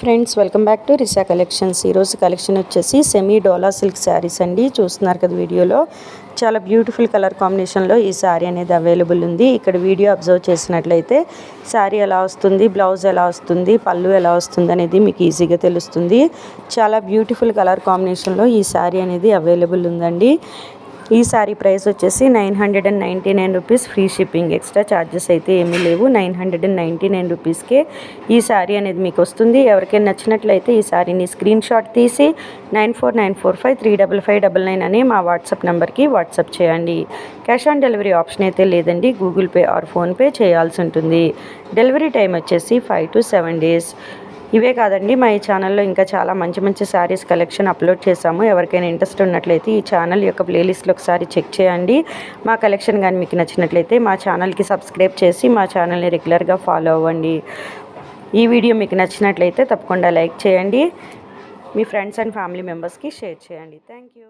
Friends welcome back to Risa collections. ఈరోజు collection వచ్చేసి semi dola silk sarees అండి. చూస్తున్నారు కదా వీడియోలో, చాలా బ్యూటిఫుల్ కలర్ కాంబినేషన్లో ఈ శారీ అనేది అవైలబుల్ ఉంది. ఇక్కడ వీడియో అబ్జర్వ్ చేసినట్లయితే శారీ ఎలా వస్తుంది, బ్లౌజ్ ఎలా వస్తుంది, పళ్ళు ఎలా వస్తుంది అనేది మీకు ఈజీగా తెలుస్తుంది. చాలా బ్యూటిఫుల్ కలర్ కాంబినేషన్లో ఈ శారీ అనేది అవైలబుల్ ఉందండి. ఈ శారీ ప్రైస్ వచ్చేసి 999 rupees, free shipping, extra charges అయితే ఏమీ లేవు. 999 రూపీస్కే ఈ శారీ అనేది మీకు వస్తుంది. ఎవరికైనా నచ్చినట్లయితే ఈ శారీని స్క్రీన్ షాట్ తీసి 9494535599 అనే మా వాట్సాప్ నెంబర్కి వాట్సాప్ చేయండి. క్యాష్ ఆన్ డెలివరీ ఆప్షన్ అయితే లేదండి, గూగుల్ పే ఆర్ ఫోన్పే చేయాల్సి ఉంటుంది. డెలివరీ టైం వచ్చేసి 5 to 7 days. ఇవే కాదండి, మా ఈ ఛానల్లో ఇంకా చాలా మంచి మంచి శారీస్ కలెక్షన్ అప్లోడ్ చేశాము. ఎవరికైనా ఇంట్రెస్ట్ ఉన్నట్లయితే ఈ ఛానల్ యొక్క ప్లేలిస్ట్లో ఒకసారి చెక్ చేయండి. మా కలెక్షన్ కానీ మీకు నచ్చినట్లయితే మా ఛానల్కి సబ్స్క్రైబ్ చేసి మా ఛానల్ని రెగ్యులర్గా ఫాలో అవ్వండి. ఈ వీడియో మీకు నచ్చినట్లయితే తప్పకుండా లైక్ చేయండి, మీ ఫ్రెండ్స్ అండ్ ఫ్యామిలీ మెంబర్స్కి షేర్ చేయండి. Thank you.